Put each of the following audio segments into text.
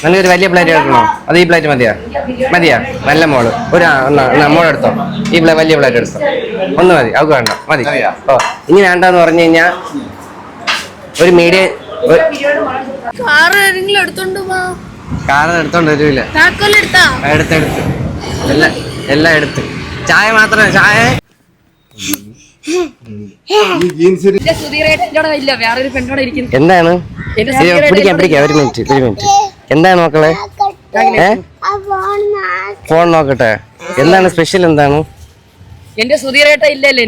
നല്ലൊരു വലിയ പ്ലേറ്റ് എടുക്കണോ? അത് ഈ പ്ലേറ്റ് മതിയാ? മതിയാ? നല്ല മോള് ഒരു മോളെടുത്തോ. ഈ വലിയ പ്ലേറ്റ് എടുത്തോ. ഒന്ന് മതി, അവൾക്ക് വേണ്ട, മതി. ഓ, ഇനി വേണ്ടെന്ന് പറഞ്ഞു കഴിഞ്ഞാൽ ഒരു മീഡിയം കാറ് എടുത്തോണ്ട് വരൂല. എടുത്തെടുത്ത് എല്ലാം എടുത്ത്. ചായ മാത്രമേ ചായ എന്താണ്? പിടിക്കാം ഒരു മിനിറ്റ്. എന്താണ് മക്കളെ? ഫോൺ നോക്കട്ടെ. എന്താണ് സ്പെഷ്യൽ? എന്താണ്? എന്റെ സുധീരേട്ട ഇല്ലല്ലോ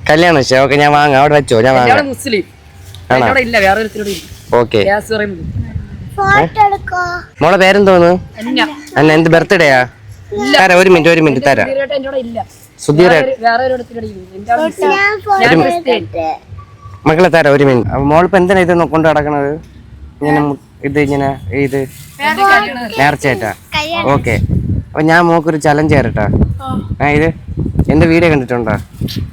കല്യാണം വെച്ചാ? ഓക്കെ, ഞാൻ വാങ്ങാം. അവിടെ വെച്ചോ, ഞാൻ വാങ്ങാം. മുസ്ലിം ഓക്കെ. മോളെ പേരെന്തോന്ന്? അന്ന. എന്ത് ബർത്ത്ഡേയാ? തരാ, ഒരു മിനിറ്റ് തരാ. സുധീര മക്കളെ തരാം, ഒരു മിനിറ്റ്. അപ്പൊ മോളിപ്പോ എന്തിനാ ഇത് കൊണ്ട് നടക്കണത്? ഇങ്ങനെ ഇത് നേർച്ചയായിട്ടാ? ഓക്കെ. അപ്പൊ ഞാൻ മോക്കൊരു ചലഞ്ച് തരട്ടാ. ഇത് എന്റെ വീഡിയോ കണ്ടിട്ടുണ്ടോ?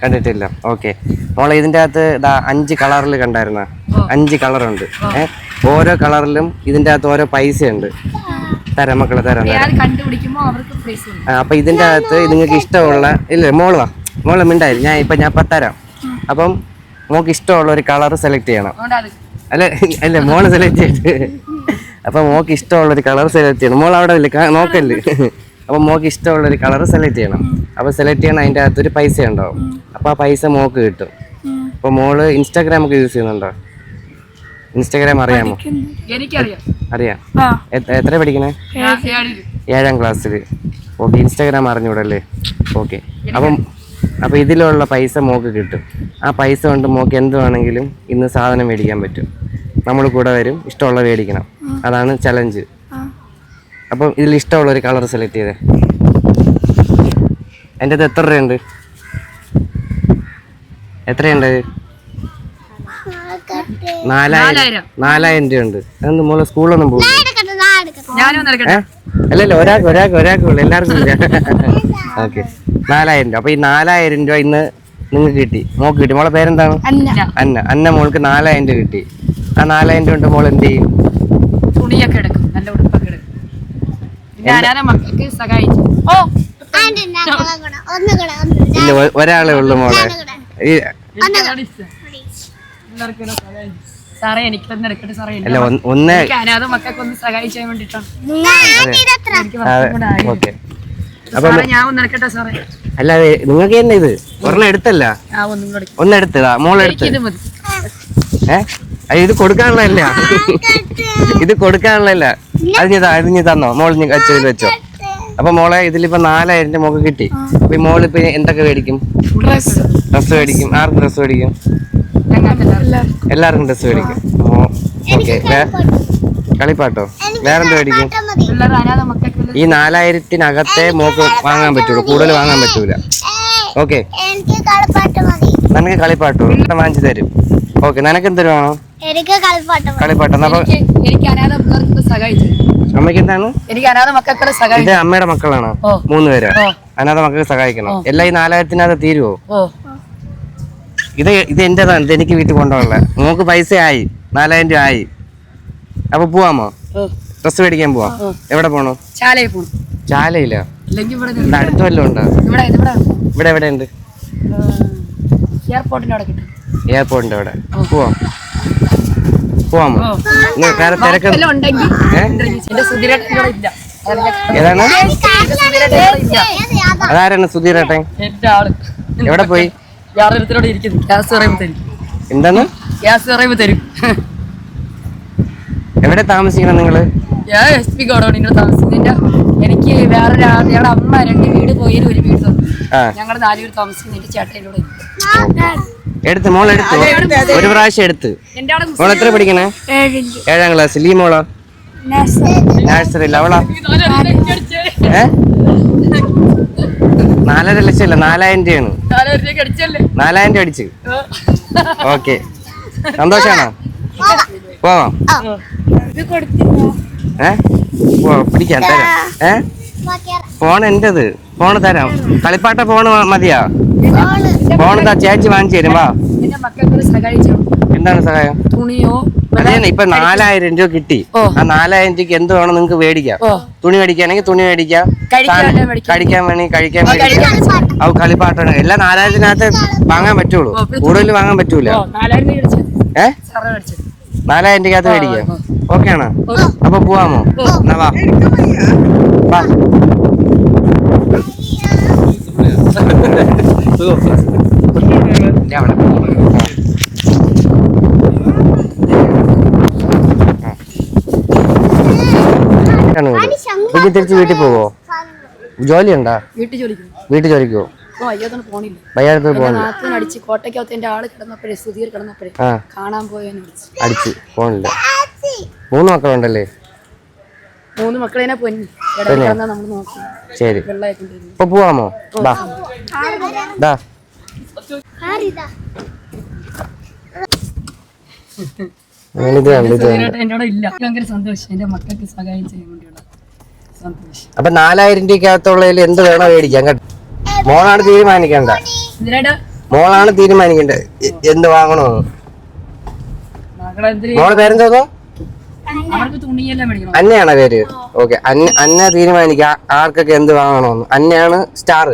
കണ്ടിട്ടില്ല. ഓക്കെ. മോളെ ഇതിന്റെ അകത്ത് 5 കളറിൽ കണ്ടായിരുന്ന 5 കളറുണ്ട്. ഓരോ കളറിലും ഇതിന്റെ അകത്ത് ഓരോ പൈസ ഉണ്ട്. തരാം മക്കളെ, തരാം. അപ്പൊ ഇതിന്റെ അകത്ത് നിങ്ങൾക്ക് ഇഷ്ടമുള്ള ഇല്ല മോള് മിണ്ടായി. ഞാൻ തരാം. അപ്പം മോക്ക് ഇഷ്ടമുള്ള ഒരു കളർ സെലക്ട് ചെയ്യണം. അല്ല മോള് സെലക്ട് ചെയ്തിട്ട് അപ്പൊ മോക്ക് ഇഷ്ടമുള്ള ഒരു കളർ സെലക്ട് ചെയ്യണം. മോൾ അവിടെ നോക്കല്ലേ? അപ്പൊ മോക്ക് ഇഷ്ടമുള്ള ഒരു കളർ സെലക്ട് ചെയ്യണം. അപ്പൊ സെലക്ട് ചെയ്യണം, അതിന്റെ അകത്ത് ഒരു പൈസ ഉണ്ടാവും. അപ്പൊ ആ പൈസ മോക്ക് കിട്ടും. അപ്പൊ മോള് ഇൻസ്റ്റാഗ്രാം ഒക്കെ യൂസ് ചെയ്യുന്നുണ്ടോ? ഇൻസ്റ്റാഗ്രാം അറിയാമോ? അറിയാം. എത്ര പഠിക്കണേ? 7ാം ക്ലാസ്സിൽ. ഓക്കെ. ഇൻസ്റ്റാഗ്രാം അറിഞ്ഞൂടല്ലേ? ഓക്കെ. അപ്പം ഇതിലുള്ള പൈസ മോക്ക് കിട്ടും. ആ പൈസ കൊണ്ട് മോക്ക് എന്ത് വേണമെങ്കിലും ഇന്ന് സാധനം മേടിക്കാൻ പറ്റും. നമ്മൾ കൂടെ വരും, ഇഷ്ടമുള്ള മേടിക്കണം. അതാണ് ചലഞ്ച്. അപ്പം ഇതിൽ ഇഷ്ടമുള്ള ഒരു കളർ സെലക്ട് ചെയ്തേ. എൻ്റെ അത് എത്ര രൂപയുണ്ട്? എത്രയുണ്ട്? 4000 രൂപയുണ്ട്. അതൊന്നും മോളെ സ്കൂളിലൊന്നും പോകും? അല്ലല്ലോ, ഒരാൾക്ക് ഉള്ളു, എല്ലാവർക്കും ഇല്ല. ഓക്കെ. 4000 രൂപ. അപ്പൊ ഈ 4000 രൂപ ഇന്ന് നിങ്ങൾക്ക് കിട്ടി, മോക്ക് കിട്ടി. മോളെ പേരെന്താണ്? അന്ന. മോൾക്ക് 4000 രൂപ കിട്ടി. ആ 4000 രൂപ കൊണ്ട് മോൾ എന്ത് ചെയ്യും? തുണിയൊക്കെ എടുക്കും, നല്ല ഉടുപ്പൊക്കെ എടുക്കും. ഇല്ല, ഒരാളെ ഉള്ളു മോളെ. സാറേ, എനിക്ക് തന്നെ എടുക്കട്ടെ സാറേ. അനാഥ മക്കൾക്ക് ഒന്ന് സഹായിച്ചാൻ വേണ്ടിട്ടാണ്. ഞാൻ ഒന്ന് എടുക്കട്ടെ സാറേ. അല്ലാതെ നിങ്ങൾക്ക് തന്നെ ഇത് ഒരെണ്ണം എടുത്തല്ല, ഒന്നെടുത്തതാ മോളെടുത്ത്. ഇത് കൊടുക്കാനുള്ളതല്ല, ഇത് കൊടുക്കാനുള്ളതല്ല. അത് നീ തന്നോ? മോൾ വെച്ചതിൽ വെച്ചോ. അപ്പൊ മോളെ ഇതിലിപ്പോ 4000 രൂപ മോക്ക് കിട്ടി. അപ്പൊ മോളിപ്പോ എന്തൊക്കെ മേടിക്കും? ഡ്രസ് മേടിക്കും. ആർക്ക് ഡ്രസ് മേടിക്കും? എല്ലാവർക്കും ഡ്രസ് മേടിക്കും. ഓക്കെ. കളിപ്പാട്ടോ? വേറെന്ത് മേടിക്കും? ഈ 4000-നകത്തെ മോക്ക് വാങ്ങാൻ പറ്റുള്ളൂ, കൂടുതൽ വാങ്ങാൻ പറ്റൂല. ഓക്കെ. നിനക്ക് കളിപ്പാട്ടോ വാങ്ങിച്ചു തരും. ഓക്കെ. നിനക്ക് എന്തൊരു വേണോ? കളിപ്പാട്ടം. അമ്മയ്ക്ക് എന്താണ്? ഇത് അമ്മയുടെ മക്കളാണോ? 3 പേര്. അനാഥ മക്കൾക്ക് സഹായിക്കണം. എല്ലാം ഈ 4000-നകത്ത് തീരുവോ? ഇത് എന്റേതാണ്. ഇത് എനിക്ക് വീട്ടിൽ കൊണ്ടുപോകണല്ലേ. മോക്ക് പൈസ ആയി, 4000 രൂപ ആയി. അപ്പൊ പോവാമോ? ഡ്രസ് മേടിക്കാൻ പോവാം. എവിടെ പോണോ? ചാലയില്ല, അടുത്ത വല്ലതും ഉണ്ടോ? ഇവിടെ എവിടെ ഉണ്ട്? എയർപോർട്ടിന്റെ അവിടെ. പോവാമോ? തിരക്ക് ഏതാണ്? അതാരാണ് സുധീരേട്ടൻ? എവിടെ പോയി? എന്താണ്? എവിടെ താമസിക്കണം നിങ്ങള്? എനിക്ക് വേറെ ഞങ്ങളുടെ അമ്മ 2 വീട് പോയി, ഒരു വീട് തന്നു. ഞങ്ങൾ 4 പേര് താമസിക്കുന്ന എന്റെ ചേട്ടനോട് എടുത്ത് ഒരു പ്രാവശ്യം എടുത്ത്. മോൾ എത്ര പഠിക്കണേ? 7ാം ക്ലാസ്സിൽ. ഈ മോളോ? നഴ്സറിയിൽ. അവളാ? 4.5 ലക്ഷം അല്ല, 4000 രൂപയാണ്. 4000 രൂപ അടിച്ച്. ഓക്കെ. സന്തോഷാണോ? പോവാം. പിടിക്കാൻ തരാം. ഫോൺ എന്റേത്, ഫോണ് തരാം. കളിപ്പാട്ട ഫോണ് മതിയാ? ഫോൺ എന്താ ചേച്ചി വാങ്ങിച്ചു തരും. വാ. എന്താണ് സഹായം? തുണിയോ? അതേ ഇപ്പൊ 4000 രൂപ കിട്ടി. ആ 4000 രൂപയ്ക്ക് എന്ത് വേണം നിങ്ങൾക്ക് മേടിക്കാം. തുണി മേടിക്കുകയാണെങ്കിൽ തുണി മേടിക്കാം, കഴിക്കാൻ വേണമെങ്കിൽ കഴിക്കാൻ മേടിക്കാം. അത് കളിപ്പാട്ടാണ്. എല്ലാം 4000-നകത്ത് വാങ്ങാൻ പറ്റുള്ളൂ, കൂടുതൽ വാങ്ങാൻ പറ്റൂല. 4000 രൂപക്കകത്ത് മേടിക്കാം. ഓക്കെ ആണോ? അപ്പൊ പോവാമോ? എന്നാ വാ. കുഞ്ഞി തിരിച്ച് വീട്ടിൽ പോവോ? ജോലി ഉണ്ടാ? വീട്ടിൽ ജോലിക്കോ? വയ്യാടത്ത് പോകണില്ല. കാണാൻ പോയ അടിച്ച് പോണില്ല. 3 മക്കളുണ്ടല്ലേ? 3 മക്കളെ പൊന്നി. ശരി, ഇപ്പൊ പോവാമോ? ദാ അപ്പൊ 4000 രൂപക്കകത്തുള്ളതിൽ എന്ത് വേണം മേടിക്കാം കേട്ടോ. മോളാണ് തീരുമാനിക്കണ്ട, മോളാണ് തീരുമാനിക്കണ്ടേ എന്ത് വാങ്ങണോ. മോളെ പേരെന്തോന്നോ? അന്നയാണോ പേര്? ഓക്കെ, അന്ന തീരുമാനിക്ക ആർക്കൊക്കെ എന്ത് വാങ്ങണോന്ന്. അന്നയാണ് സ്റ്റാർ.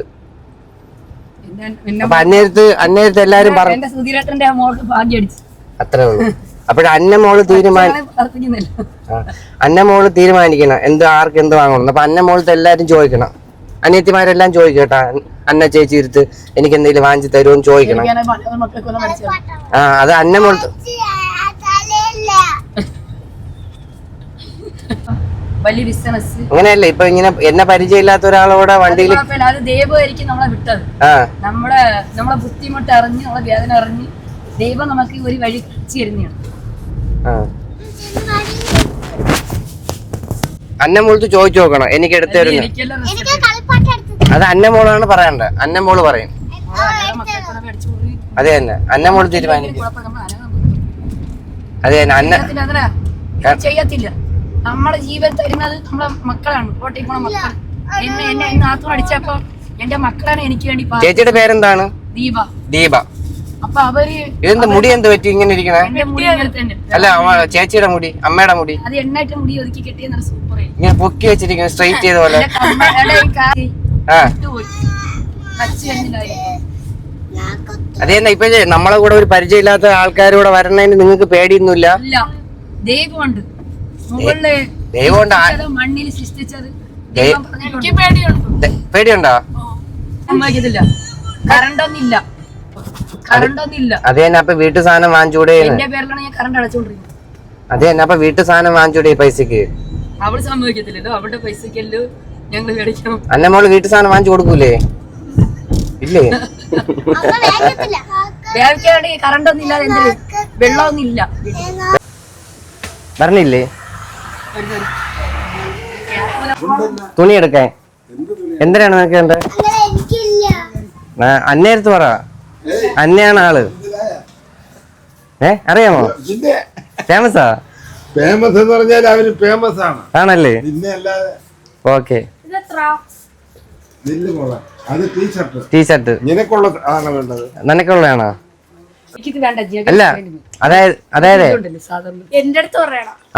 അപ്പൊ അന്നേരത്ത് എല്ലാരും പറഞ്ഞു അത്രേ ഉള്ളൂ. അപ്പോഴ അന്ന മോള് തീരുമാനിക്കണം എന്ത് ആർക്ക് എന്ത് വാങ്ങണം. അപ്പൊ അന്ന മോളത്ത് എല്ലാരും ചോദിക്കണം, അനിയത്തിമാരെല്ലാം ചോദിക്കട്ടാ. അന്ന ചേച്ചി ഇരുത്ത് എനിക്ക് എന്തെങ്കിലും വാങ്ങിച്ചു തരുമെന്ന് ചോദിക്കണം. അത് അന്ന മോളത്ത് വലിയ ബിസിനസ് അങ്ങനെയല്ലേ. ഇപ്പൊ ഇങ്ങനെ എന്നെ പരിചയമില്ലാത്ത ഒരാളോടെ വണ്ടിയിൽ അത് ദൈവമായിരിക്കും നമ്മളെ വിട്ടത്. നമ്മളെ ബുദ്ധിമുട്ട് അറിഞ്ഞ് നമ്മളെ വേദന അറിഞ്ഞ് ദൈവം നമുക്ക് ഒരു വഴി തരുന്നതാണ്. അന്നമോളത്ത് ചോദിച്ചു നോക്കണം എനിക്ക് എടുത്തു തരുന്നു. അത് അന്നമോളാണ് പറയണ്ടത്. അന്നമോള് പറയും. അതെ തന്നെ അന്നമോള് തീരുമാനിക്കും. അതെ തന്നെ അന്ന ചെയ്യത്തില്ല. നമ്മളെ ജീവൻ തരുന്നത് നമ്മളെ മക്കളാണ്. കോട്ടയിൽ പോണ മക്കൾ. എന്നെ നാത്തു അടിച്ചപ്പോ എന്റെ മക്കളാണ് എനിക്ക് വേണ്ടി. ചേച്ചിയുടെ പേരെന്താണ്? ദീപ. ദീപ. അപ്പൊ അവര് ഇതെന്ത് മുടി എന്ത് പറ്റി ഇങ്ങനെ ഇരിക്കണേ? അല്ല ചേച്ചിയുടെ മുടി, അമ്മയുടെ മുടി അത് എണ്ണായിട്ട് മുടി ഒതുക്കി കെട്ടിയ സൂപ്പർ ഇങ്ങനെ പൊക്കി വെച്ചിരിക്കുന്നു, സ്ട്രെയിറ്റ് ചെയ്ത പോലെ. അത് തന്നെ ഇപ്പൊ നമ്മളെ കൂടെ ഒരു പരിചയമില്ലാത്ത ആൾക്കാരൂടെ വരണതിന് നിങ്ങൾക്ക് പേടിയൊന്നുമില്ല? ദൈവമുണ്ട് മണ്ണിൽ സൃഷ്ടിച്ചത്. പേടിയുണ്ടോ? കറണ്ടൊന്നില്ല. അത് തന്നെ അപ്പൊ വീട്ടു സാധനം വാങ്ങിച്ചൂടെ? എന്റെ പേരിലാണ് ഞാൻ കറണ്ട് അടച്ചോണ്ടിരിക്കുന്നത്. അത് തന്നെ അപ്പൊ വീട്ടു സാധനം വാങ്ങിച്ചൂടെ പൈസക്ക്? അവള് സമ്മതിക്കത്തില്ലല്ലോ. അവളുടെ പൈസക്കല്ലോ ഞങ്ങള് മേടിക്കണം. അന്നമോള് വീട്ടു സാധനം വാങ്ങിച്ചു കൊടുക്കൂലേ? ഇല്ലേ? വേവിക്കാണെങ്കിൽ കറണ്ട് ഒന്നും ഇല്ലാതെ എന്തിന്? വെള്ളമൊന്നും ഇല്ല. പറഞ്ഞില്ലേ തുണി എടുക്കാൻ? എന്തിനാണ് നിനക്ക് വേണ്ടത്? അന്നേരത്ത് പറ. അന്നയാണ് ആള്. അറിയാമോ? ഫേമസാ? ഫേമസ് എന്ന് പറഞ്ഞാൽ അവര് ഫേമസ് ആണ്. ആണല്ലേ? ഓക്കെ. ടീഷർട്ട് നിനക്കുള്ളതാണോ? അല്ല അതായത്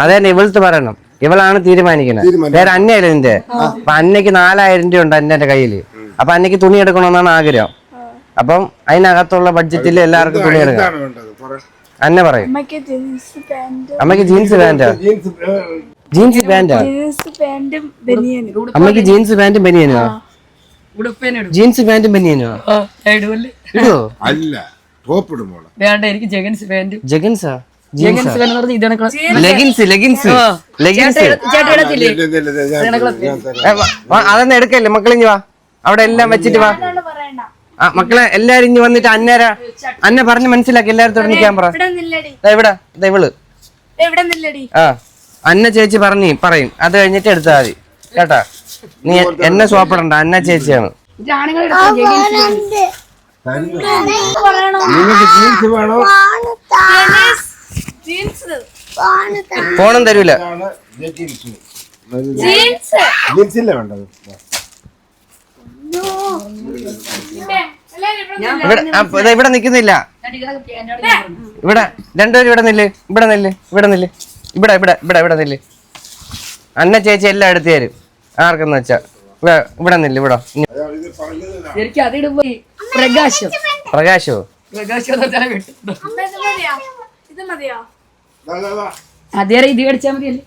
അതെ ഇവളത്ത് പറയണം. ഇവളാണ് തീരുമാനിക്കുന്നത്. വേറെ അന്നയല്ലേ നിന്റെ? അപ്പൊ അന്നയ്ക്ക് 4000 രൂപ ഉണ്ട് അന്നന്റെ കയ്യില്. അപ്പൊ അന്നയ്ക്ക് തുണി എടുക്കണമെന്നാണ് ആഗ്രഹം. അപ്പം അതിനകത്തുള്ള ബഡ്ജറ്റിൽ എല്ലാവർക്കും തുണി എടുക്കാം. അന്ന പറയും. അമ്മക്ക് ജീൻസ് പാന്റാ? ജീൻസ് പാന്റാ? അമ്മക്ക് ജീൻസ് പാന്റും ബനിയനോ? ജീൻസ് പാന്റും ബനിയനോ ഇടുവോ? വേണ്ട, എനിക്ക് ജഗൻസ് പാന്റ്. ജഗൻസാ? അതൊന്നും എടുക്കല്ലേ മക്കളിഞ്ഞ് വാ. അവിടെ എല്ലാം വെച്ചിട്ട് വാ. മക്കളെ എല്ലാരും ഇഞ്ഞ് വന്നിട്ട് അന്ന പറഞ്ഞ് മനസ്സിലാക്കി എല്ലാരും നിൽക്കാൻ പറ. ഇവിടെ ഇവള് അന്ന ചേച്ചി പറയും. അത് കഴിഞ്ഞിട്ട് എടുത്താൽ മതി കേട്ടാ. നീ എന്നെ സോപ്പിടണ്ട, അന്ന ചേച്ചിയാണ്. നിങ്ങൾക്ക് ജീൻസ് വേണോ? ഫോണും തരൂല. ജീൻസില്ല വേണ്ടത്. ഇവിടെ നിക്കുന്നില്ല. ഇവിടെ രണ്ടുപേരും ഇവിടെ നില്ല്. ഇവിടെ നില്ല്. ഇവിടെ നില്ല്. ഇവിടെ ഇവിടെ ഇവിടെ ഇവിടെ നില്ല്. അന്ന ചേച്ചി എല്ലാം എടുത്തു തരും. ആർക്കെന്ന് വെച്ചാ ഇവിടെ നില്ല്. ഇവിടെ പ്രകാശം പ്രകാശോ? അതേ ഇത് കടിച്ചാ മതിയല്ലേ?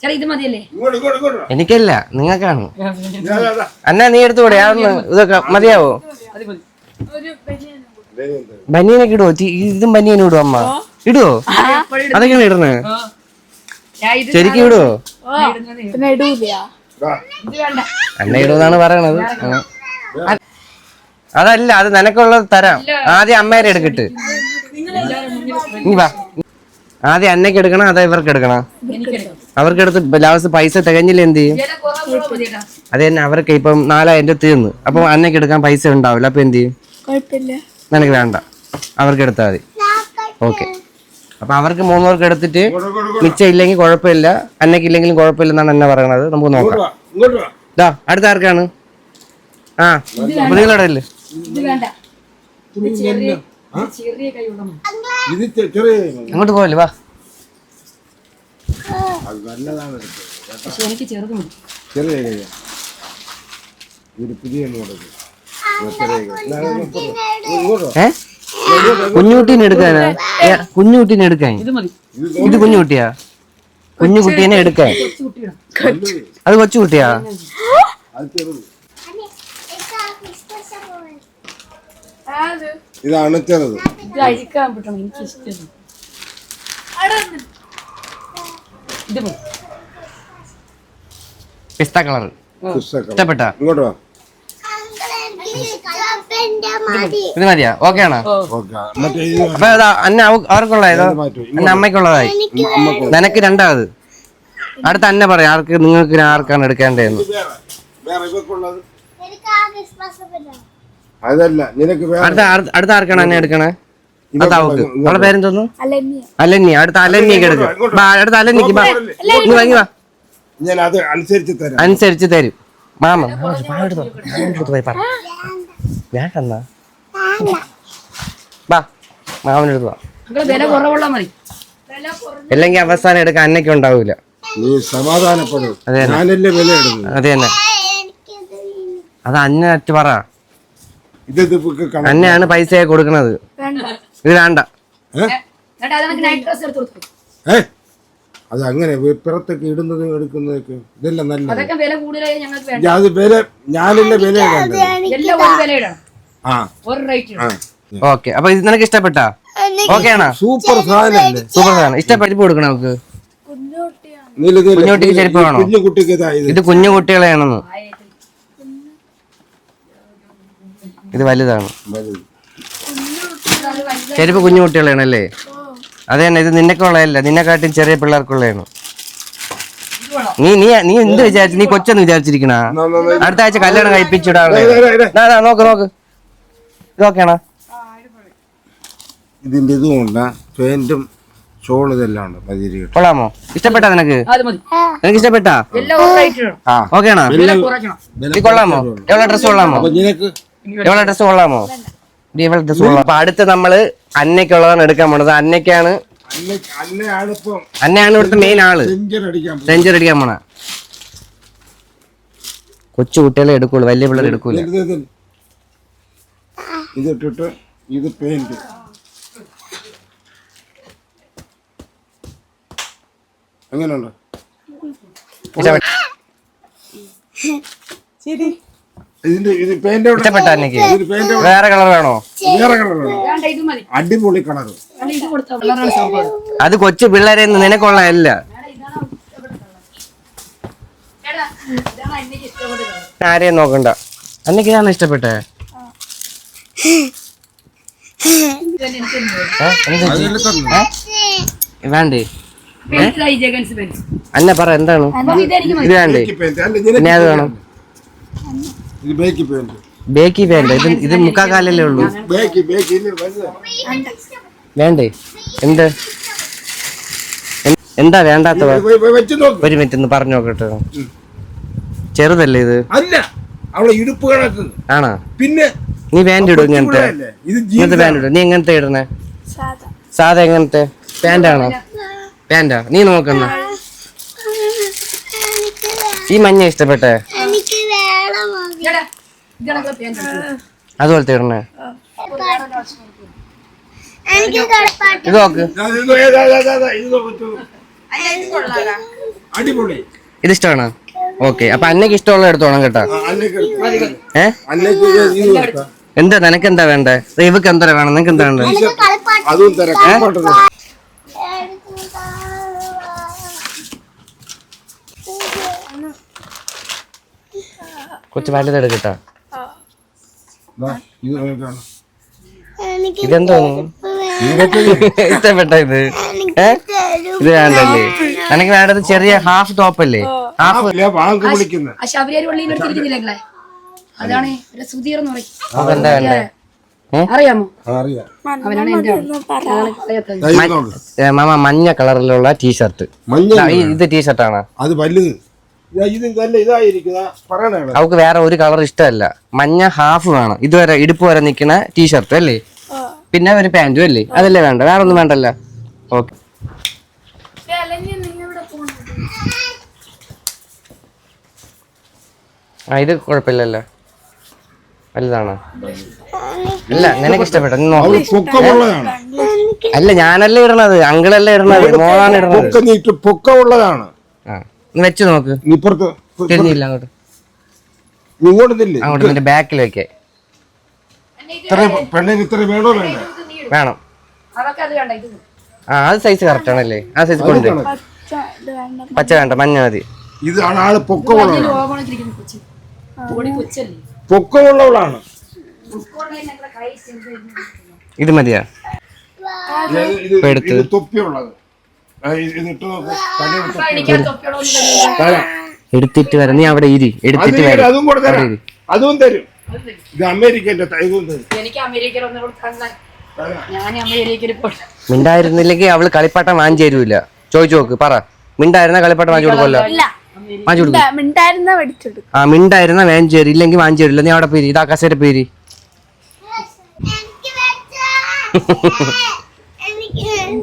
ചേട്ടാ ഇത് മതിയല്ലേ? എനിക്കല്ല, നിങ്ങൾക്കാണ്. അന്ന നീ എടുത്തുകൂടെ? ഇതൊക്കെ മതിയാവോ? ബനിയനൊക്കെ ഇടുവോ? ഇതും ബനിയനും ഇടുവോ അമ്മ? ഇടുവോ? അതൊക്കെയാണ് ഇടണേ. ശരിക്കും ഇടുവോ? അന്ന ഇടുവെന്നാണ് പറയണത്. അതല്ല, അത് നിനക്കുള്ളത് തരാം. ആദ്യം അമ്മേരെ എടുക്കിട്ട് നീ വാ. ആദ്യം അന്നയ്ക്ക് എടുക്കണം, അതോ ഇവർക്ക് എടുക്കണം? അവർക്ക് എടുത്ത് ലാസ്റ്റ് പൈസ തികഞ്ഞില്ല എന്ത് ചെയ്യും? അത് തന്നെ, അവർക്ക് ഇപ്പം 4000 രൂപ തീർന്നു. അപ്പൊ അന്നയ്ക്ക് എടുക്കാൻ പൈസ ഉണ്ടാവില്ല. അപ്പൊ എന്ത് ചെയ്യും? നിനക്ക് വേണ്ട, അവർക്ക് എടുത്താൽ മതി. ഓക്കെ. അപ്പൊ അവർക്ക് 3 പേർക്ക് എടുത്തിട്ട് മിച്ചം ഇല്ലെങ്കിൽ കുഴപ്പമില്ല, അന്നയ്ക്ക് ഇല്ലെങ്കിലും കുഴപ്പമില്ലെന്നാണ് എന്നെ പറയണത്. നമുക്ക് നോക്കാം. ഇതാ അടുത്ത ആർക്കാണ്? ആ നിങ്ങളുടെ ഇല്ലേ? അങ്ങോട്ട് പോവല്ലേ? വാ. എനിക്ക് ചെറുത് മതി. കുഞ്ഞുകുട്ടീനെ എടുക്കാനാ? കുഞ്ഞുകുട്ടീനെ എടുക്കാൻ? ഇത് കുഞ്ഞുകുട്ടിയാ? കുഞ്ഞുകുട്ടീനെ എടുക്കാൻ? അത് കൊച്ചുകുട്ടിയാ? ഇതാണ് ചെറുത്. ഇത് അഴിക്കാൻ പറ്റണം, എനിക്ക് ഇഷ്ടം. പിസ്ത കളർ ഇഷ്ടപ്പെട്ടാ? ഇങ്ങോട്ട് വാ. ഇത് മതിയാ? ഓക്കെ ആണോ? അപ്പൊ അന്ന അവർക്കുള്ളതോ? അന്ന അമ്മയ്ക്കുള്ളതായി. നിനക്ക് രണ്ടാമത്. അടുത്ത അന്ന പറയാം ആർക്ക്, നിങ്ങൾക്ക് ആർക്കാണ് എടുക്കേണ്ടതെന്ന്. അതല്ല, നിനക്ക് അടുത്ത ആർക്കാണ് അന്ന എടുക്കണേ? അത് അവക്ക്. അവളുടെ പേരെന്തോന്നു? അലന്യ. അടുത്ത അലന്യക്ക് എടുക്കും. അടുത്ത അലന്യക്ക് വാങ്ങി വാ. ഞാൻ അത് അനുസരിച്ച് തരും. മാമ പോയി പറ. വേണ്ടെന്നാ വാ, മാമനെടുത്ത് വാ. വില കുറവുള്ള മതി. അല്ലെങ്കിൽ അവസാനം എടുക്കാൻ അന്നയ്ക്ക് ഉണ്ടാവൂല. നീ സമാധാനപ്പെടും. അത് തന്നെ. അത് അന്നറ്റ് പറ. അന്നയാണ് പൈസ കൊടുക്കണത്. ഇത് വേണ്ട. അത് അങ്ങനെ പുറത്തൊക്കെ ഇടുന്നത് എടുക്കുന്നതൊക്കെ ഇതെല്ലാം നല്ല. അതൊക്കെ വില കൂടുതലായി ഞങ്ങൾക്ക് വേണ്ട. അത് വില ഞാനില്ല വില എല്ലാം ഒരു വില ഇടണം. ഒരു റേറ്റ് ഇടണം. ഓക്കെ. അപ്പൊ ഇത് നിനക്ക് ഇഷ്ടപ്പെട്ടാ? ഓക്കെ ആണോ? സൂപ്പർ സാധനം. സൂപ്പർ സാധനം. ഇഷ്ടപ്പെട്ട് കൊടുക്കണം നമുക്ക്. കുഞ്ഞുകുട്ടിക്ക് ചെരുപ്പ് വേണോ? കുഞ്ഞുകുട്ടിക്ക് ഇത് കുഞ്ഞു കുട്ടികളെയാണെന്ന്. ഇത് വലുതാണ്. ചെരുപ്പ് കുഞ്ഞു കുട്ടികളാണല്ലേ? അത് തന്നെ. ഇത് നിന്നെക്കുള്ളതല്ല, നിന്നെക്കാട്ടും ചെറിയ പിള്ളേർക്കുള്ളതാണ്. നീ നീ നീ എന്ത് വിചാരിച്ചു? നീ കൊച്ചെന്ന് വിചാരിച്ചിരിക്കണ? അടുത്ത ആഴ്ച കല്യാണം കഴിപ്പിച്ചിടാതെ. നോക്ക് നോക്ക്. ഇതൊക്കെയാണോ? ഇതിന്റെ ഇതുകൊണ്ട് പാന്റും ഷോളും ഇതെല്ലാം ഉണ്ട്. കൊള്ളാമോ? ഇഷ്ടപ്പെട്ടാ നിനക്ക്? നിനക്ക് ഇഷ്ടപ്പെട്ടാ? ഓക്കെ ആണോ? ഇത് കൊള്ളാമോ? എവിടെ ഡ്രസ് കൊള്ളാമോ? എവിടെ ഡ്രസ് കൊള്ളാമോ? അപ്പൊ അടുത്ത് നമ്മള് അന്നയ്ക്കുള്ളതാണ് എടുക്കാൻ പോണത്. അന്നയ്ക്കാണ്, അന്നയാണ് ഇവിടുത്തെ മെയിൻ ആള്. സെഞ്ചുറി അടിക്കാൻ പോണ. കൊച്ചു കുട്ടികളെ എടുക്കുള്ളൂ, വലിയ പിള്ളേർ എടുക്കൂല. ഇതിട്ടിട്ട് ഇത് പെയിന്റ്. എങ്ങനെയുണ്ട്? ഇഷ്ടപ്പെട്ട അന്നയ്ക്ക്? വേറെ കളർ വേണോ? വേറെ കളർ അടിപൊളി കളർ. അത് കൊച്ചു പിള്ളേരെ നിനക്കുള്ളതല്ല. ആരെയും നോക്കണ്ട. അന്നയ്ക്ക് ഇതാണ് ഇഷ്ടപ്പെട്ടെ? വേണ്ടേ? അന്ന പറ എന്താണ്? ഇത് വേണ്ടേ? പിന്നെ അത് വേണം. Becky pant. ഇത് മുക്കാക്കാലല്ലേ ഉള്ളൂ. വേണ്ടേ? എന്ത് എന്താ വേണ്ടാത്തത്? വെച്ച് നോക്ക്. ഒരു മിനിറ്റ് ഒന്ന് പറഞ്ഞു നോക്കട്ടെ. ചെറുതല്ലേ ഇത്? അല്ല, അവളെ ഇടുപ്പ് കണക്ക്. ആണോ? പിന്നെ നീ പാന്റ് ഇടും ഇങ്ങനത്തെ? ഇങ്ങനത്തെ പാന്റ് ഇടും. നീ എങ്ങനത്തെ ഇടണേ? സാധാ എങ്ങനത്തെ പാന്റാണോ? പാന്റാ? നീ നോക്കുന്ന ഈ മഞ്ഞ ഇഷ്ടപ്പെട്ടെ? അതുപോലത്തെ ഇടണേ? ഇത് നോക്ക്. അടിപൊളി. ഇത് ഇഷ്ടമാണോ? ഓക്കെ, അപ്പൊ അന്നക്ക് ഇഷ്ടമുള്ള എടുത്തോണം കേട്ടോ. എന്താ നിനക്ക് എന്താ വേണ്ടേ? ഇവക്ക് എന്താ വേണം? നിനക്ക് എന്താ വേണ്ടേ? അതും തരാം. കൊച്ചു വലുതെടുക്കട്ടോ. ഇത് നോക്കണം. ഇതെന്തോ ഇഷ്ടപ്പെട്ട ഇത്? ഇത് വേണ്ടല്ലേ? നിനക്ക് വേണ്ടത് ചെറിയ ഹാഫ് ടോപ്പ് അല്ലേ? ഹാഫ് വിളിക്കുന്നത് ആ ശബരിയാരി പള്ളിയിൽ എടുത്തിരിക്കുന്നില്ലേ? അതാണ് സുധീർ എന്ന് പറയും. എന്താ വേണ്ടേ? അറിയാമോ? അറിയാം. അവനാണ് എന്റെ മാമ മഞ്ഞ കളറിലുള്ള ടീഷർട്ട്. ഇത് ടീഷർട്ടാണ്. അത് വലുത്. ഇത് നല്ല ഇതായിരിക്കുന്ന പറയണ. അവക്ക് വേറെ ഒരു കളർ ഇഷ്ടമല്ല. മഞ്ഞ ഹാഫ് വേണം. ഇതുവരെ ഇടുപ്പ് വരെ നിൽക്കുന്ന ടീഷർട്ട് അല്ലേ? പിന്നെ ഒരു പാന്റും അല്ലേ? അതല്ലേ വേണ്ട, വേറെ ഒന്നും വേണ്ടല്ല. ഓക്കെ. ആ ഇത് കുഴപ്പമില്ലല്ലോ. വലുതാണോ? അല്ല നിനക്ക് ഇഷ്ടപ്പെട്ട? അല്ല ഞാനല്ലേ ഇടണത്, അങ്കിളല്ലേ ഇടണത്, മോളാണ് ഇടണത്. പൊക്കമുള്ളതാണ്. ആ നീ വെച്ച് നോക്ക്. തിരിഞ്ഞില്ല അങ്ങോട്ട്. അങ്ങോട്ട് നിന്റെ ബാക്കിൽ വെക്കേ. പെണ്ണിന് ഇത്ര വേണോ? വേണ്ട. വേണം. ആ അത് സൈസ് കറക്റ്റ് ആണല്ലേ? ആ സൈസ് കൊണ്ട്. പച്ച വേണ്ട, മഞ്ഞ മതി. ഇതാണ് ആള് പൊക്കമുള്ളവളാണ്. ഇത് മതിയാ? എടുത്ത് തൊപ്പിയുള്ളത് എടുത്തിട്ട് വരാം. നീ അവിടെ ഇരി, എടുത്തിട്ട് വരാം. അതും തരും. ഇത് അമേരിക്കന്റെ. മിണ്ടായിരുന്നില്ലെങ്കിൽ അവള് കളിപ്പാട്ടം വാങ്ങിച്ചു തരൂല. ചോദിച്ചു നോക്ക്, പറ. മിണ്ടായിരുന്ന കളിപ്പാട്ടം വാങ്ങിച്ചു കൊടുക്കുമല്ലോ? വാങ്ങിച്ചു കൊടുക്കും. ആ മിണ്ടായിരുന്ന വാങ്ങിച്ചു തരും, ഇല്ലെങ്കിൽ വാങ്ങിച്ചു തരില്ല. നീ അവിടെ പേര് ഇതാ കസേര പേര്.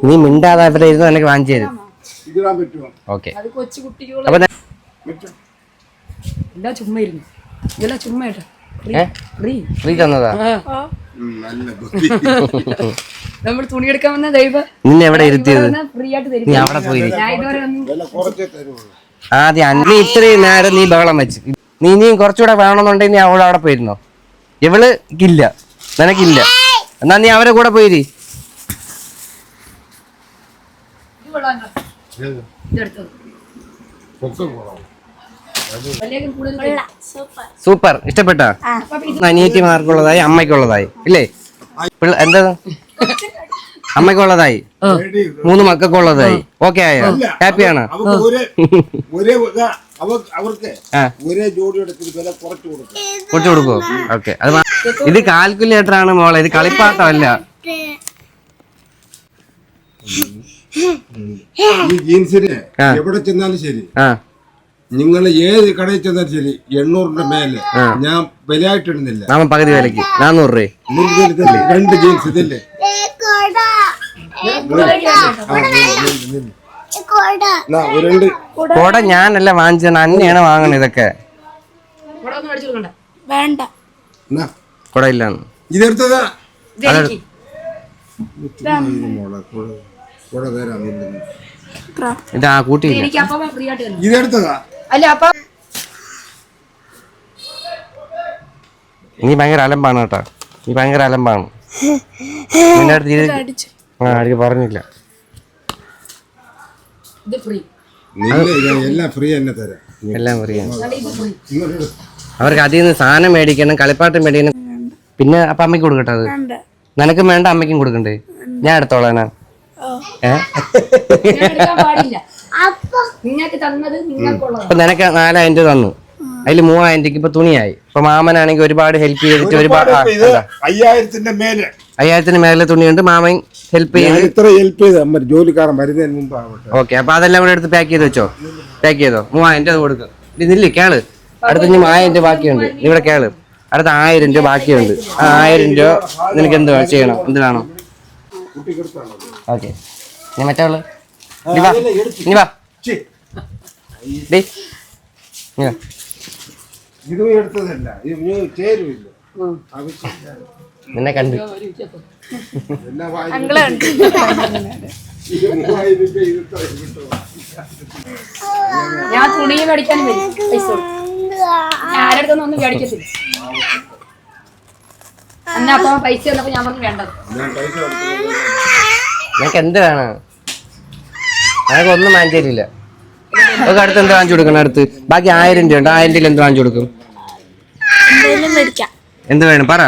നീ മിണ്ടാതെ അവിടെ ഇരുന്ന് എനിക്ക് വാങ്ങിച്ചു തരും. ഓക്കെ. അപ്പൊ ഫ്രീ തന്നതാ? നമ്മൾ തുണി എടുക്കാൻ വന്ന ദൈവം നിന്നെ എവിടെ ഇരുത്തിയത്? ഫ്രീ ആയിട്ട് തരും. നീ അവിടെ പോയി ആദ്യം നീ ഇത്രയും നേരം നീ ബഹളം വെച്ച്. നീ ഇനിയും കുറച്ചുകൂടെ വേണമെന്നുണ്ടെങ്കിൽ നീ അവളെ അവിടെ പോയിരുന്നോ? ഇവള് ഇല്ല, നിനക്കില്ല. എന്നാ നീ അവരെ കൂടെ പോയിരി. സൂപ്പർ. ഇഷ്ടപ്പെട്ടാ? അനിയത്തിമാർക്കുള്ളതായി, അമ്മയ്ക്കുള്ളതായി ഇല്ലേ? എന്താ അമ്മയ്ക്കുള്ളതായി, 3 മക്കൾക്കുള്ളതായി. ഓക്കെ ആയോ? ഹാപ്പിയാണോ? കുറച്ച് കൊടുക്കുവോ? ഓക്കെ. അത് ഇത് കാൽക്കുലേറ്റർ ആണ് മോളെ, ഇത് കളിപ്പാട്ടമല്ല. ഈ ജീൻസിന് എവിടെ ചെന്നാലും ശരി, നിങ്ങൾ ഏത് കടയിൽ ചെന്നാലും ശരി, 800 മേലെ ഞാൻ വിലയായിട്ടിടുന്നില്ല. നാമ പകുതി വിലക്ക് 400 രൂപ. 2 ജീൻസ് ഇതല്ലേ? കോട ഞാനല്ല വാങ്ങിച്ചത്, അന്നെയാണ് വാങ്ങണത്. ഇതൊക്കെ വേണ്ട. കൊട ഇല്ലാന്ന് ഇതെടുത്തതാ. ഇതാ കൂട്ടി. ഇതെടുത്തതാ. നീ ഭയങ്കര അലമ്പാണ് കേട്ടോ. നീ ഭയങ്കര അലമ്പാണ്. നിന്റെ അടുത്ത് ആർക്ക് പറഞ്ഞില്ല. എല്ലാം ഫ്രീ തന്നെ തരാം. എല്ലാം ഫ്രീയാണ്. അവർക്ക് അതിൽ നിന്ന് സാധനം മേടിക്കണം, കളിപ്പാട്ടം മേടിക്കണം. പിന്നെ അപ്പൊ അമ്മയ്ക്ക് കൊടുക്കട്ടെ? അത് നിനക്കും വേണ്ട, അമ്മയ്ക്കും കൊടുക്കണ്ടേ? ഞാൻ എടുത്തോളാനാ? അപ്പൊ നിനക്ക് 4000 രൂപ തന്നു, അതിൽ 3000 രൂപയ്ക്ക് ഇപ്പൊ തുണിയായി. ഇപ്പൊ മാമനാണെങ്കിൽ ഒരുപാട് ഹെൽപ്പ് ചെയ്തിട്ട് ഒരുപാട് 5000 മേലെ 5000 മേലെ തുണിയുണ്ട്. മാമൻ ഹെൽപ്പ് ചെയ്ത് ഇത്ര ഹെൽപ്പ് ചെയ്ത് ജോലിക്കാരൻ വരുന്നതിന് മുമ്പ് ആവട്ടെ. ഓക്കെ. അപ്പൊ അതെല്ലാം കൂടെ എടുത്ത് പാക്ക് ചെയ്ത് വെച്ചോ. പാക്ക് ചെയ്തോ. 3000 രൂപ കൊടുക്കും. ഇതില്ലേ കേള്, അടുത്ത ഇനി 1000 രൂപ ബാക്കിയുണ്ട്. ഇവിടെ കേള്, അടുത്ത 1000 രൂപ ബാക്കിയുണ്ട്. ആ 1000 രൂപ നിനക്ക് എന്ത് ചെയ്യണം, എന്ത് വേണം? ഓക്കെ. നീ മറ്റേ നീ വാ ഇതും എടുത്തതല്ല, ചേരുമില്ല. നിന്നെ കണ്ട് ഞാൻ തുണി മേടിക്കാൻ പൈസ ആരടുത്തൊന്നും ഒന്നും മേടിക്കത്തില്ല. എന്നാ അപ്പൊ പൈസ വന്നപ്പോ ഞാൻ പറഞ്ഞു വേണ്ടത്. നിനക്ക് എന്ത് വേണം? ഞങ്ങൾക്ക് ഒന്നും വാങ്ങിച്ചില്ല. നമുക്ക് അടുത്ത് എന്ത് വാങ്ങിച്ചു കൊടുക്കണം? അടുത്ത് ബാക്കി 1000 രൂപ ഉണ്ട്. 1000 രൂപ എന്ത് വാങ്ങിച്ചു കൊടുക്കും? എന്ത് വേണം പറ,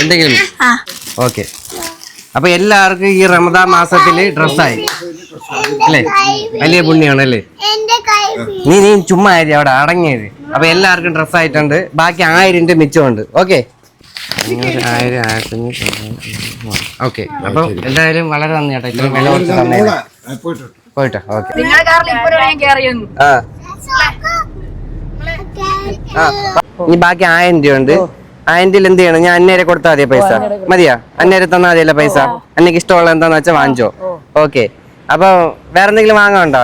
എന്തെങ്കിലും. ഓക്കെ. അപ്പൊ എല്ലാവർക്കും ഈ റമദാൻ മാസത്തില് ഡ്രസ്സായി അല്ലേ? വലിയ പുണ്യാണല്ലേ? നീ ചുമ്മാ ആയി അവിടെ അടങ്ങിയത്. അപ്പൊ എല്ലാവർക്കും ഡ്രസ്സായിട്ടുണ്ട്. ബാക്കി 1000 രൂപ മിച്ചമുണ്ട്. ഓക്കെ. 1000, 1500. ഓക്കെ. അപ്പൊ എന്തായാലും വളരെ നന്ദി കേട്ടോ, ഇത്രയും വില കൊടുത്ത് തന്നെ. പോയിട്ടോ. ഓക്കെ. ഇനി ബാക്കി 1000 രൂപ ഉണ്ട്. 1000 രൂപ എന്ത് ചെയ്യണം? ഞാൻ അന്നേരെ കൊടുത്താൽ മതിയോ പൈസ? മതിയാ? അന്നേരെ തന്നാൽ മതിയല്ല പൈസ? അന്നേക്ക് ഇഷ്ടമുള്ള എന്താന്ന് വെച്ചാൽ വാങ്ങിച്ചോ. ഓക്കെ. അപ്പൊ വേറെ എന്തെങ്കിലും വാങ്ങാണ്ടോ?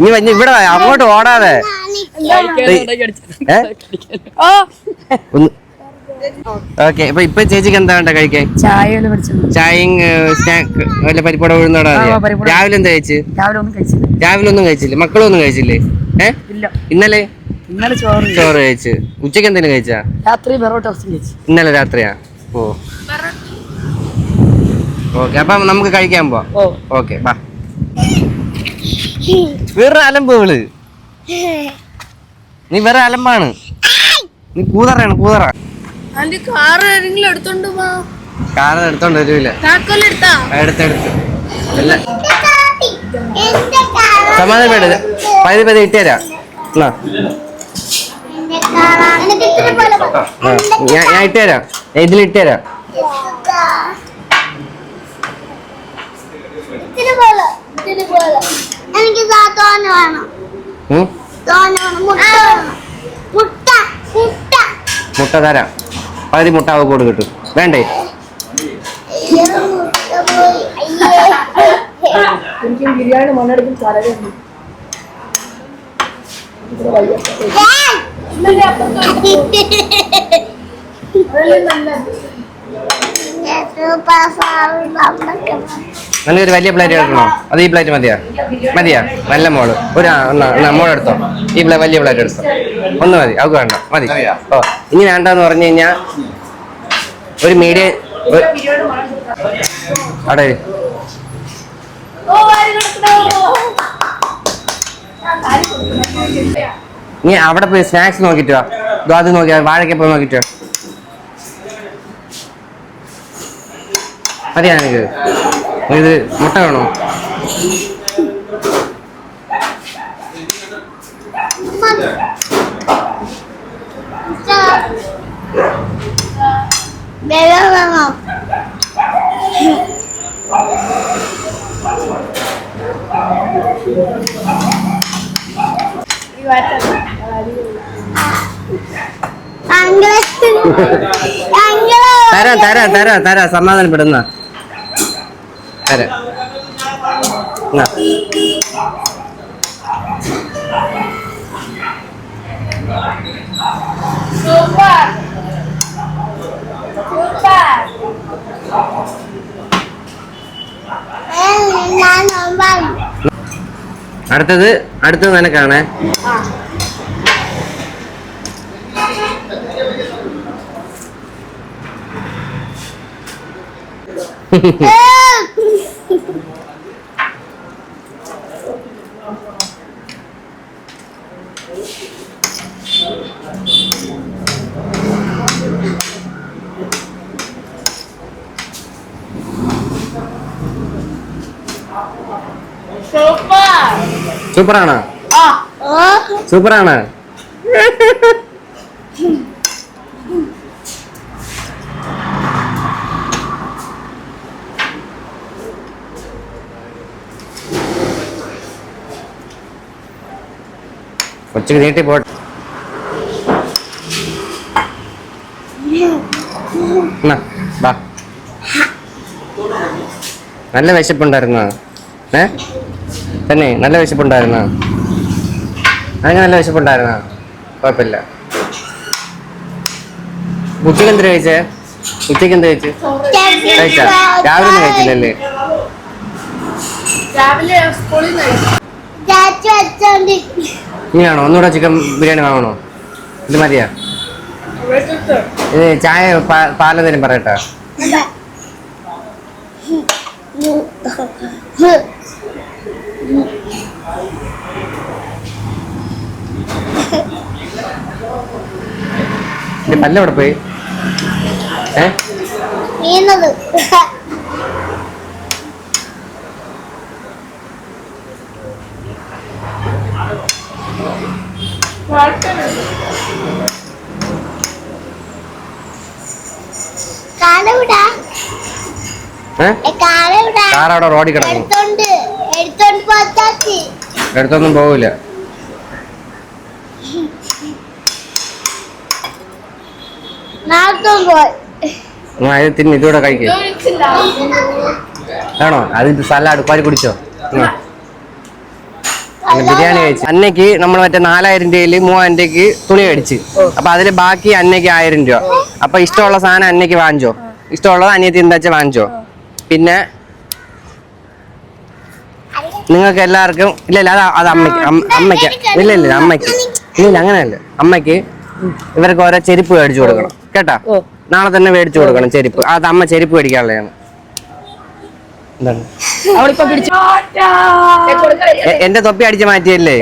നീ ഇവിടെ അങ്ങോട്ട് ഓടാതെ. ഓക്കെ. അപ്പൊ ഇപ്പൊ ചേച്ചിക്ക് എന്താ വേണ്ട കഴിക്കാൻ? ചായയും സ്നാക്ക് വല്ല പരിപ്പട ഉഴുന്നോടാ? രാവിലെ എന്താ കഴിച്ച്? രാവിലെ ഒന്നും കഴിച്ചില്ല. മക്കളൊന്നും കഴിച്ചില്ലേ? ഇന്നലെ ചോറ് കഴിച്ച്. ഉച്ചക്ക് എന്തെങ്കിലും കഴിച്ചാ? ഇന്നലെ രാത്രിയാ? ഓ ഓക്കെ. അപ്പൊ നമുക്ക് കഴിക്കാൻ പോവാം. ഓക്കെ. ബാ. വേറെ അലമ്പുകള്, നീ വേറെ അലമ്പാണ്. നീ കൂതറാണ്, കൂതറ. കാറ് എടുത്തോണ്ട് വരൂല. എടുത്തെടുത്ത് സമാധാനപ്പെട. പതി ഇട്ടുതരാം. ഞാൻ ഇട്ടുതരാം. ഇതിലിട്ടുതരാം. മുട്ട തരാം. പകുതി മുട്ട കൂടെ കിട്ടും. വേണ്ടേ? ബിരിയാണി മണ്ണെടുക്കും സാധനം. നല്ലൊരു വലിയ പ്ലേറ്റ് എടുക്കണോ? അത് ഈ പ്ലേറ്റ് മതിയാ? മതിയാ? നല്ല മോള് ഒരു മോളെടുത്തോ. ഈ വലിയ പ്ലേറ്റ് എടുത്തോ. ഒന്ന് മതി, അവർക്ക് വേണ്ട. മതി. ഓ ഇനി വേണ്ടെന്ന് പറഞ്ഞു കഴിഞ്ഞാൽ ഒരു മീഡിയം അടേ. നീ അവിടെ പോയി സ്നാക്സ് നോക്കിട്ടോ. അത് നോക്കിയാ വാഴക്കപ്പം നോക്കിട്ടോ. മതിയാ എനിക്ക്? ഇത് മുട്ട വേണോ? തരാം തരാം തരാം തരാം. സമാധാനപ്പെടുന്ന തരാം. അടുത്തത് നിനക്കാണേ. സൂപ്പറാണ്, സൂപ്പറാണ്. കൊച്ചിക്ക് നീട്ടി പോട്ടെ. ബാ. നല്ല വിശപ്പുണ്ടായിരുന്ന തന്നെ? നല്ല വിശപ്പുണ്ടായിരുന്ന? അങ്ങനെ നല്ല വിശപ്പുണ്ടായിരുന്ന? കുഴപ്പമില്ല. ഉച്ചക്ക് എന്ത് കഴിച്ചേ? ഉച്ചക്ക് എന്ത് കഴിച്ചു? കഴിച്ചാ? രാവിലെ ഒന്നും കഴിച്ചില്ലല്ലേ? ഇനിയാണോ ഒന്നുകൂടെ ചിക്കൻ ബിരിയാണി വാങ്ങണോ? ഇത് മതിയാ? ഇത് ചായ പാലെന്തേലും പറയട്ടാ? പല്ലെവിടെ പോയി? കാറവിടെ റോഡിൽ കിടക്കും. എടുത്തൊന്നും പോവില്ല. തിന്ന് ഇതൂടെ കഴിക്കേ. ആണോ? അത് സലാഡ് പാരി കുടിച്ചോ? ബിരിയാണി കഴിച്ചു. അന്നയ്ക്ക് നമ്മൾ മറ്റേ 4000 രൂപയിൽ 3000 രൂപയ്ക്ക് തുണി മേടിച്ച്. അപ്പൊ അതില് ബാക്കി അന്നയ്ക്ക് 1000 രൂപ. അപ്പൊ ഇഷ്ടമുള്ള സാധനം അന്നയ്ക്ക് വാങ്ങിച്ചോ, ഇഷ്ടമുള്ളത് അനിയത്തി എന്താ വെച്ചാൽ വാങ്ങിച്ചോ. പിന്നെ നിങ്ങൾക്ക് എല്ലാവർക്കും ഇല്ല അത് അമ്മയ്ക്ക് ഇല്ല അമ്മയ്ക്ക് ഇല്ല അങ്ങനെയല്ല. അമ്മയ്ക്ക് ഇവർക്ക് ഓരോ ചെരുപ്പ് മേടിച്ചു കൊടുക്കണം കേട്ടാ. നാളെ തന്നെ മേടിച്ചു കൊടുക്കണം ചെരുപ്പ്. അത് അമ്മ ചെരുപ്പ് മേടിക്കാനുള്ളതാണ്. എന്താണ് എന്റെ തൊപ്പി അടിച്ച് മാറ്റിയല്ലേ?